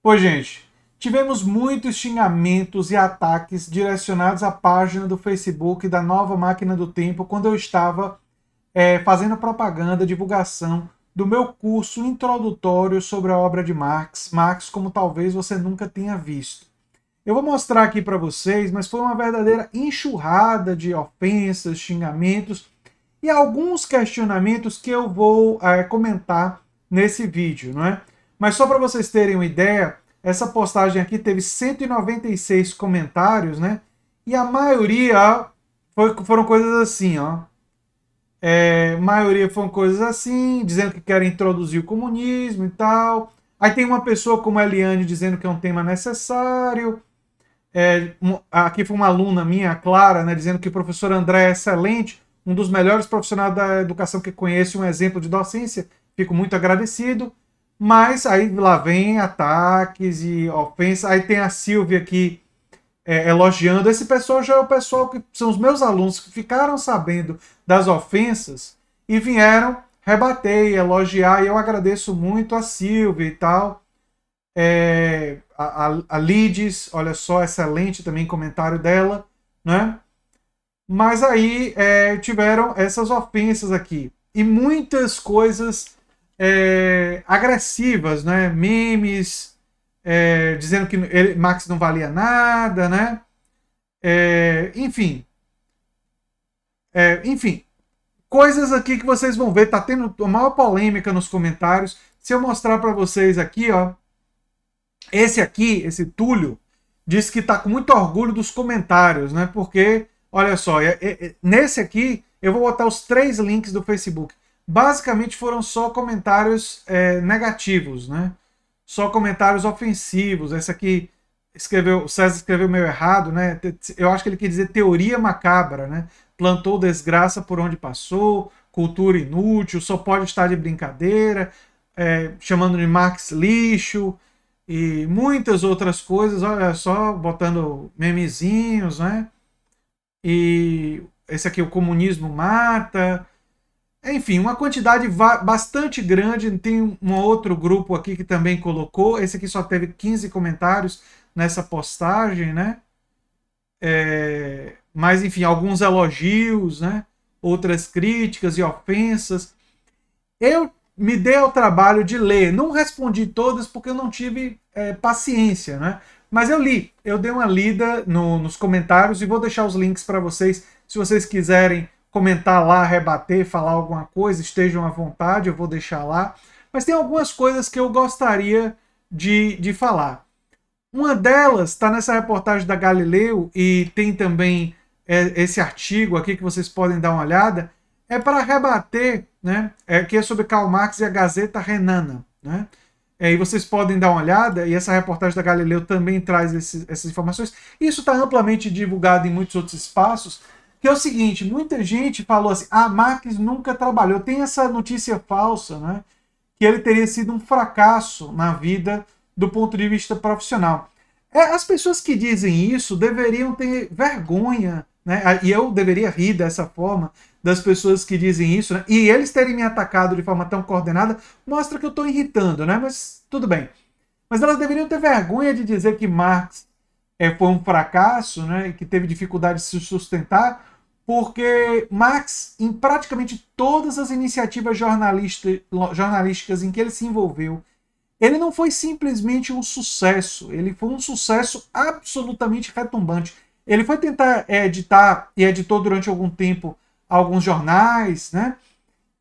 Pois, gente, tivemos muitos xingamentos e ataques direcionados à página do Facebook da Nova Máquina do Tempo quando eu estava fazendo propaganda, divulgação do meu curso introdutório sobre a obra de Marx, Marx como talvez você nunca tenha visto. Eu vou mostrar aqui para vocês, mas foi uma verdadeira enxurrada de ofensas, xingamentos e alguns questionamentos que eu vou comentar nesse vídeo, não é? Mas só para vocês terem uma ideia, essa postagem aqui teve 196 comentários, né? E a maioria foram coisas assim, ó. A maioria foram coisas assim, dizendo que querem introduzir o comunismo e tal. Aí tem uma pessoa como a Eliane dizendo que é um tema necessário. Aqui foi uma aluna minha, a Clara, né, dizendo que o professor André é excelente, um dos melhores profissionais da educação que conheço, um exemplo de docência. Fico muito agradecido. Mas aí lá vem ataques e ofensas. Aí tem a Silvia aqui elogiando. Esse pessoal já é o pessoal que são os meus alunos que ficaram sabendo das ofensas e vieram rebater e elogiar. E eu agradeço muito a Silvia e tal. A Lides, olha só, excelente também comentário dela, né? Mas aí tiveram essas ofensas aqui. E muitas coisas agressivas, né? Memes, dizendo que Marx não valia nada, né? Enfim, coisas aqui que vocês vão ver, tá tendo a maior polêmica nos comentários. Se eu mostrar para vocês aqui, ó, esse Túlio, diz que tá com muito orgulho dos comentários, né? Porque, olha só, nesse aqui, eu vou botar os 3 links do Facebook. Basicamente foram só comentários negativos, né? Só comentários ofensivos. Esse aqui o César escreveu meio errado, né? Eu acho que ele quer dizer teoria macabra, né? Plantou desgraça por onde passou, cultura inútil, só pode estar de brincadeira, chamando de Marx lixo e muitas outras coisas. Olha só, botando memezinhos, né? E esse aqui, o comunismo mata. Enfim, uma quantidade bastante grande. Tem um outro grupo aqui que também colocou. Esse aqui só teve 15 comentários nessa postagem, né? Mas, enfim, alguns elogios, né? Outras críticas e ofensas. Eu me dei ao trabalho de ler. Não respondi todas porque eu não tive paciência, né? Mas eu li. Eu dei uma lida nos comentários e vou deixar os links para vocês, se vocês quiserem comentar lá, rebater, falar alguma coisa, estejam à vontade, eu vou deixar lá. Mas tem algumas coisas que eu gostaria de falar. Uma delas está nessa reportagem da Galileu e tem também esse artigo aqui que vocês podem dar uma olhada. É para rebater, né? Que é sobre Karl Marx e a Gazeta Renana, né? E vocês podem dar uma olhada, e essa reportagem da Galileu também traz essas informações. Isso está amplamente divulgado em muitos outros espaços, que é o seguinte, muita gente falou assim, Marx nunca trabalhou. Tem essa notícia falsa, né? Que ele teria sido um fracasso na vida do ponto de vista profissional. As pessoas que dizem isso deveriam ter vergonha, né? E eu deveria rir dessa forma das pessoas que dizem isso, né? E eles terem me atacado de forma tão coordenada mostra que eu estou irritando, né? Mas tudo bem. Mas elas deveriam ter vergonha de dizer que Marx foi um fracasso, né? E que teve dificuldade de se sustentar, porque Marx, em praticamente todas as iniciativas jornalísticas em que ele se envolveu, ele não foi simplesmente um sucesso, ele foi um sucesso absolutamente retumbante. Ele foi tentar editar, e editou durante algum tempo, alguns jornais, né?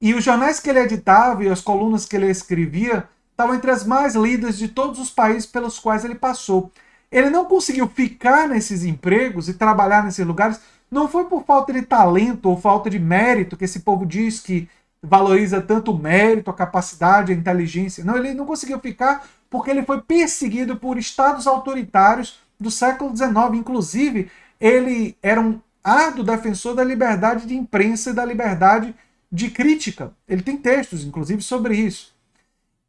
E os jornais que ele editava e as colunas que ele escrevia estavam entre as mais lidas de todos os países pelos quais ele passou. Ele não conseguiu ficar nesses empregos e trabalhar nesses lugares, não foi por falta de talento ou falta de mérito, que esse povo diz que valoriza tanto o mérito, a capacidade, a inteligência. Não, ele não conseguiu ficar porque ele foi perseguido por estados autoritários do século XIX. Inclusive, ele era um árduo defensor da liberdade de imprensa e da liberdade de crítica. Ele tem textos, inclusive, sobre isso.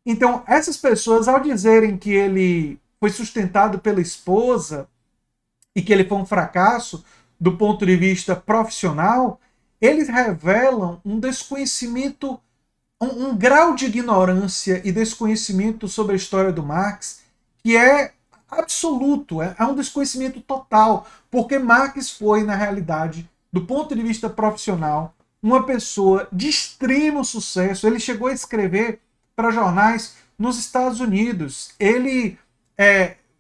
Então, essas pessoas, ao dizerem que ele foi sustentado pela esposa e que ele foi um fracasso do ponto de vista profissional, eles revelam um desconhecimento, um grau de ignorância e desconhecimento sobre a história do Marx que é absoluto, é um desconhecimento total, porque Marx foi, na realidade, do ponto de vista profissional, uma pessoa de extremo sucesso. Ele chegou a escrever para jornais nos Estados Unidos, ele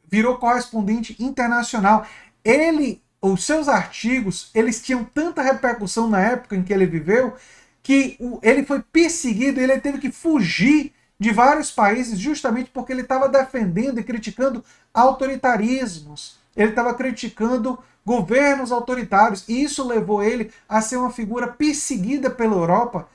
virou correspondente internacional. Os seus artigos, eles tinham tanta repercussão na época em que ele viveu, que ele foi perseguido, ele teve que fugir de vários países justamente porque ele estava defendendo e criticando autoritarismos. Ele estava criticando governos autoritários, e isso levou ele a ser uma figura perseguida pela Europa.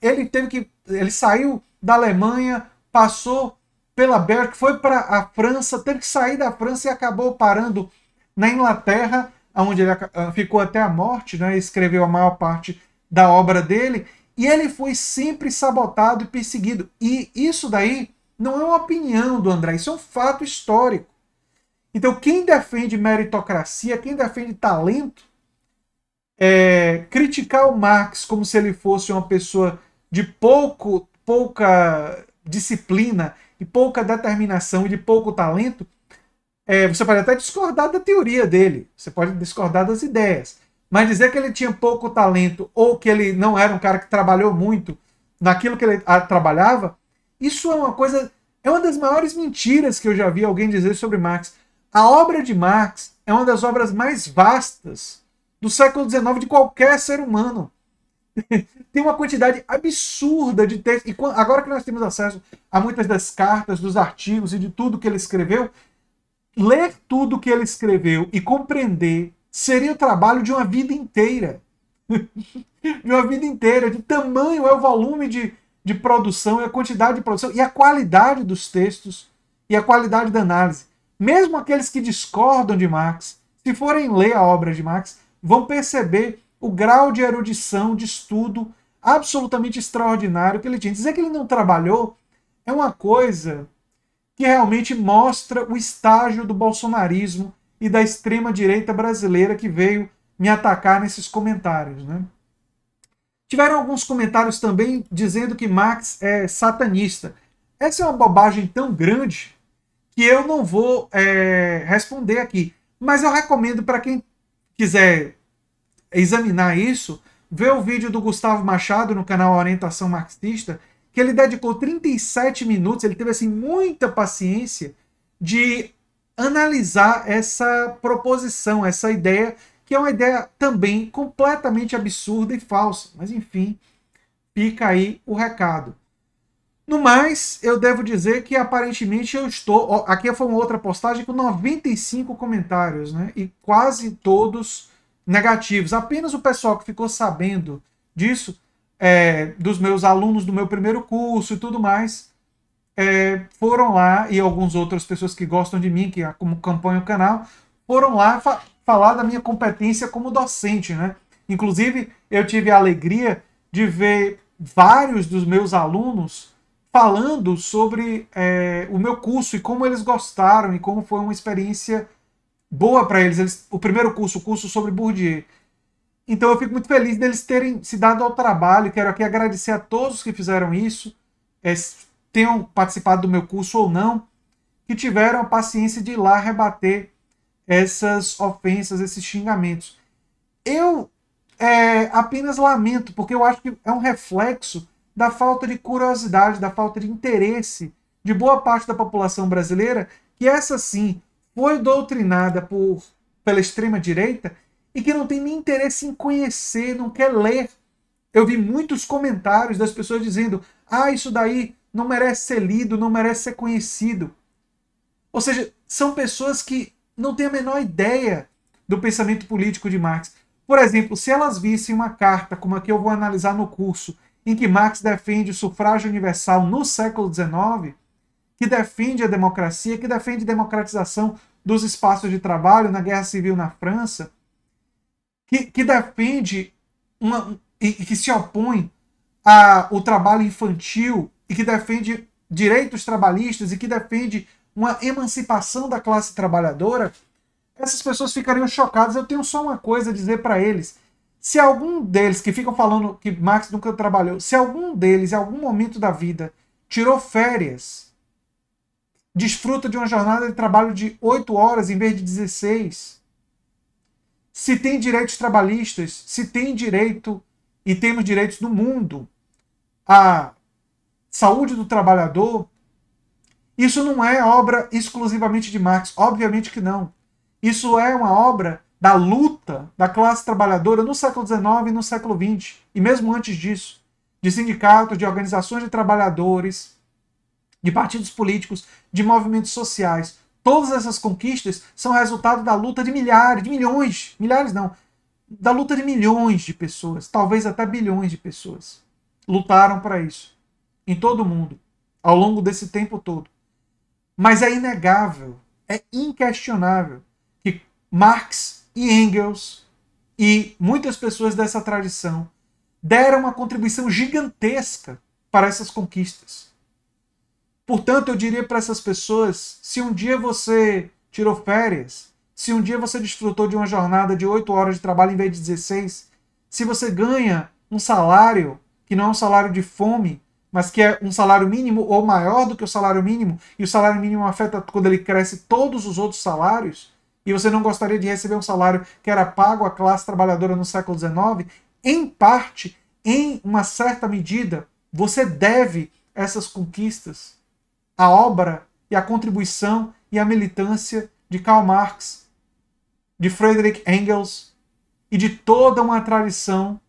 Ele saiu da Alemanha, passou pela Bélgica, foi para a França, teve que sair da França e acabou parando na Inglaterra, onde ele ficou até a morte, né? Escreveu a maior parte da obra dele, e ele foi sempre sabotado e perseguido. E isso daí não é uma opinião do André, isso é um fato histórico. Então, quem defende meritocracia, quem defende talento, criticar o Marx como se ele fosse uma pessoa de pouca disciplina e pouca determinação e de pouco talento, você pode até discordar da teoria dele, você pode discordar das ideias, mas dizer que ele tinha pouco talento ou que ele não era um cara que trabalhou muito naquilo que ele trabalhava, isso é uma das maiores mentiras que eu já vi alguém dizer sobre Marx. A obra de Marx é uma das obras mais vastas do século XIX de qualquer ser humano. Tem uma quantidade absurda de textos. E agora que nós temos acesso a muitas das cartas, dos artigos e de tudo que ele escreveu, ler tudo que ele escreveu e compreender seria o trabalho de uma vida inteira. De uma vida inteira. De tamanho é o volume de produção, e a quantidade de produção, e a qualidade dos textos, e a qualidade da análise. Mesmo aqueles que discordam de Marx, se forem ler a obra de Marx, vão perceber o grau de erudição, de estudo absolutamente extraordinário que ele tinha. Dizer que ele não trabalhou é uma coisa que realmente mostra o estágio do bolsonarismo e da extrema-direita brasileira que veio me atacar nesses comentários, né? Tiveram alguns comentários também dizendo que Marx é satanista. Essa é uma bobagem tão grande que eu não vou responder aqui. Mas eu recomendo para quem quiser examinar isso, ver o vídeo do Gustavo Machado no canal Orientação Marxista, que ele dedicou 37 minutos, ele teve assim muita paciência de analisar essa proposição, essa ideia, que é uma ideia também completamente absurda e falsa. Mas enfim, fica aí o recado. No mais, eu devo dizer que aparentemente eu estou... Aqui foi uma outra postagem com 95 comentários, né? E quase todos negativos. Apenas o pessoal que ficou sabendo disso, dos meus alunos do meu primeiro curso e tudo mais, foram lá, e algumas outras pessoas que gostam de mim, que acompanham o canal, foram lá falar da minha competência como docente, né? Inclusive, eu tive a alegria de ver vários dos meus alunos falando sobre o meu curso e como eles gostaram e como foi uma experiência boa para eles. O primeiro curso, o curso sobre Bourdieu. Então eu fico muito feliz deles terem se dado ao trabalho. Quero aqui agradecer a todos que fizeram isso, tenham participado do meu curso ou não, que tiveram a paciência de ir lá rebater essas ofensas, esses xingamentos. Eu apenas lamento, porque eu acho que é um reflexo da falta de curiosidade, da falta de interesse de boa parte da população brasileira, que essa sim foi doutrinada pela extrema-direita e que não tem nem interesse em conhecer, não quer ler. Eu vi muitos comentários das pessoas dizendo: isso daí não merece ser lido, não merece ser conhecido. Ou seja, são pessoas que não têm a menor ideia do pensamento político de Marx. Por exemplo, se elas vissem uma carta como a que eu vou analisar no curso, em que Marx defende o sufrágio universal no século XIX, que defende a democracia, que defende a democratização dos espaços de trabalho na Guerra Civil na França, que defende e que se opõe ao trabalho infantil e que defende direitos trabalhistas e que defende uma emancipação da classe trabalhadora, essas pessoas ficariam chocadas. Eu tenho só uma coisa a dizer para eles. Se algum deles, que ficam falando que Marx nunca trabalhou, se algum deles, em algum momento da vida, tirou férias desfruta de uma jornada de trabalho de 8 horas em vez de 16. Se tem direitos trabalhistas, se tem direito, e temos direitos no mundo, à saúde do trabalhador, isso não é obra exclusivamente de Marx, obviamente que não. Isso é uma obra da luta da classe trabalhadora no século XIX e no século XX, e mesmo antes disso, de sindicatos, de organizações de trabalhadores, de partidos políticos, de movimentos sociais. Todas essas conquistas são resultado da luta de milhares, de milhões, milhares não, da luta de milhões de pessoas, talvez até bilhões de pessoas. Lutaram para isso, em todo o mundo, ao longo desse tempo todo. Mas é inegável, é inquestionável que Marx e Engels e muitas pessoas dessa tradição deram uma contribuição gigantesca para essas conquistas. Portanto, eu diria para essas pessoas, se um dia você tirou férias, se um dia você desfrutou de uma jornada de 8 horas de trabalho em vez de 16, se você ganha um salário que não é um salário de fome, mas que é um salário mínimo ou maior do que o salário mínimo, e o salário mínimo afeta quando ele cresce todos os outros salários, e você não gostaria de receber um salário que era pago à classe trabalhadora no século XIX, em parte, em uma certa medida, você deve essas conquistas à obra e à contribuição e à militância de Karl Marx, de Friedrich Engels e de toda uma tradição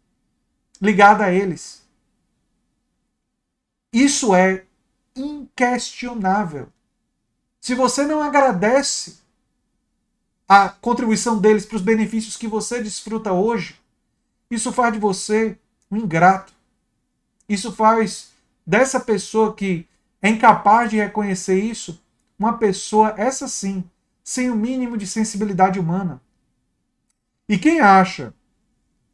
ligada a eles. Isso é inquestionável. Se você não agradece a contribuição deles para os benefícios que você desfruta hoje, isso faz de você um ingrato. Isso faz dessa pessoa que é incapaz de reconhecer isso uma pessoa, essa sim, sem o mínimo de sensibilidade humana. E quem acha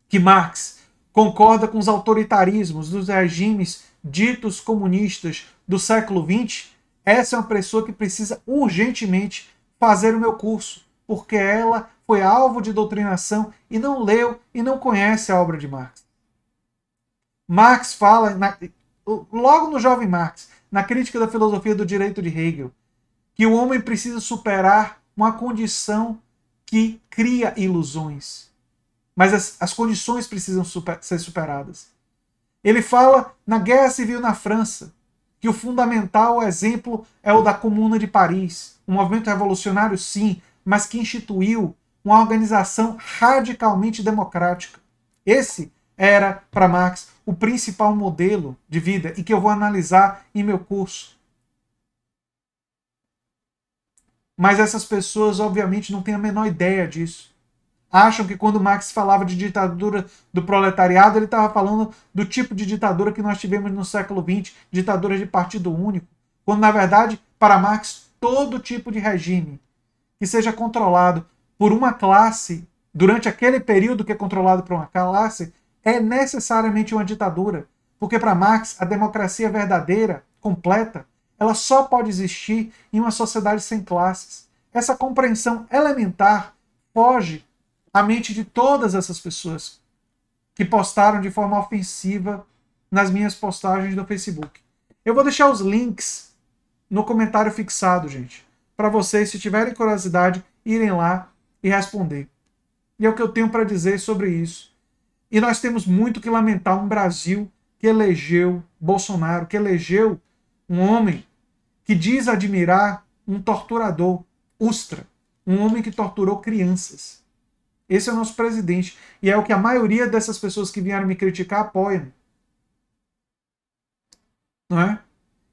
que Marx concorda com os autoritarismos dos regimes ditos comunistas do século XX, essa é uma pessoa que precisa urgentemente fazer o meu curso, porque ela foi alvo de doutrinação e não leu e não conhece a obra de Marx. Marx fala, logo no Jovem Marx, na crítica da filosofia do direito de Hegel, que o homem precisa superar uma condição que cria ilusões. Mas as condições precisam ser superadas. Ele fala na Guerra Civil na França, que o fundamental exemplo é o da Comuna de Paris, um movimento revolucionário sim, mas que instituiu uma organização radicalmente democrática. Esse era, para Marx, o principal modelo de vida e que eu vou analisar em meu curso. Mas essas pessoas, obviamente, não têm a menor ideia disso. Acham que quando Marx falava de ditadura do proletariado, ele estava falando do tipo de ditadura que nós tivemos no século XX, ditadura de partido único, quando, na verdade, para Marx, todo tipo de regime que seja controlado por uma classe, durante aquele período que é controlado por uma classe, é necessariamente uma ditadura. Porque para Marx, a democracia verdadeira, completa, ela só pode existir em uma sociedade sem classes. Essa compreensão elementar foge à mente de todas essas pessoas que postaram de forma ofensiva nas minhas postagens do Facebook. Eu vou deixar os links no comentário fixado, gente, para vocês, se tiverem curiosidade, irem lá e responder. E é o que eu tenho para dizer sobre isso. E nós temos muito que lamentar um Brasil que elegeu Bolsonaro, que elegeu um homem que diz admirar um torturador, Ustra, um homem que torturou crianças. Esse é o nosso presidente. E é o que a maioria dessas pessoas que vieram me criticar apoiam. Não é?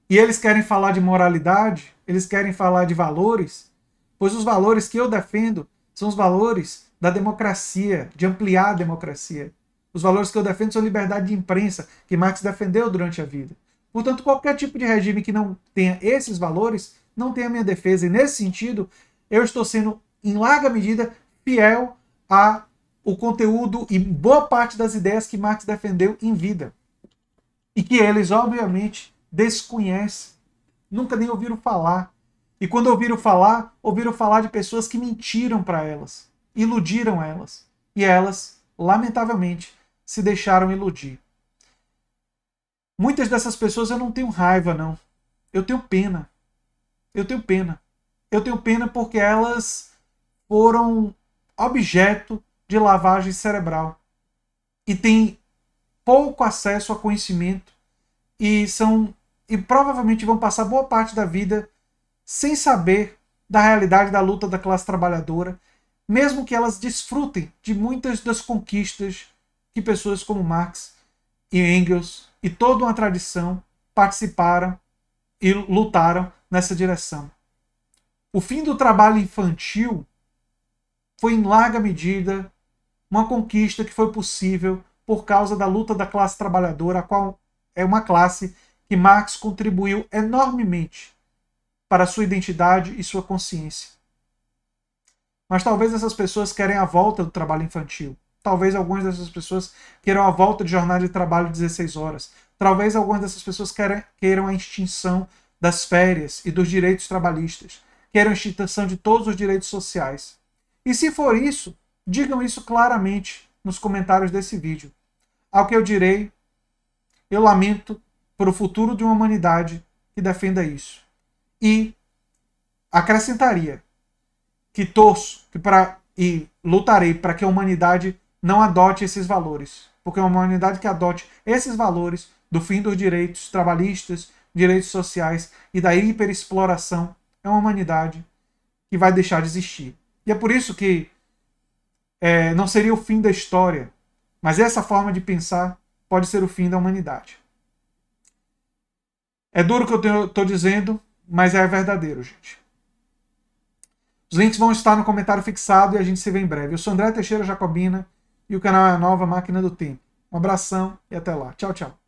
E eles querem falar de moralidade, eles querem falar de valores, pois os valores que eu defendo são os valores da democracia, de ampliar a democracia. Os valores que eu defendo são liberdade de imprensa, que Marx defendeu durante a vida. Portanto, qualquer tipo de regime que não tenha esses valores, não tem a minha defesa. E nesse sentido, eu estou sendo, em larga medida, fiel ao conteúdo e boa parte das ideias que Marx defendeu em vida. E que eles, obviamente, desconhecem. Nunca nem ouviram falar. E quando ouviram falar de pessoas que mentiram para elas, iludiram elas. E elas, lamentavelmente, se deixaram iludir. Muitas dessas pessoas eu não tenho raiva, não. Eu tenho pena. Eu tenho pena. Eu tenho pena porque elas foram objeto de lavagem cerebral e têm pouco acesso a conhecimento e provavelmente vão passar boa parte da vida sem saber da realidade da luta da classe trabalhadora, mesmo que elas desfrutem de muitas das conquistas que pessoas como Marx e Engels e toda uma tradição participaram e lutaram nessa direção. O fim do trabalho infantil foi, em larga medida, uma conquista que foi possível por causa da luta da classe trabalhadora, a qual é uma classe que Marx contribuiu enormemente para a sua identidade e sua consciência. Mas talvez essas pessoas querem a volta do trabalho infantil. Talvez algumas dessas pessoas queiram a volta de jornada de trabalho de 16 horas. Talvez algumas dessas pessoas queiram a extinção das férias e dos direitos trabalhistas. Queiram a extinção de todos os direitos sociais. E se for isso, digam isso claramente nos comentários desse vídeo. Ao que eu direi, eu lamento por o futuro de uma humanidade que defenda isso. E acrescentaria que torço e lutarei para que a humanidade não adote esses valores. Porque uma humanidade que adote esses valores do fim dos direitos trabalhistas, direitos sociais e da hiperexploração é uma humanidade que vai deixar de existir. E é por isso que não seria o fim da história, mas essa forma de pensar pode ser o fim da humanidade. É duro o que eu estou dizendo, mas é verdadeiro, gente. Os links vão estar no comentário fixado e a gente se vê em breve. Eu sou André Teixeira Jacobina e o canal é a Nova Máquina do Tempo. Um abração e até lá. Tchau, tchau.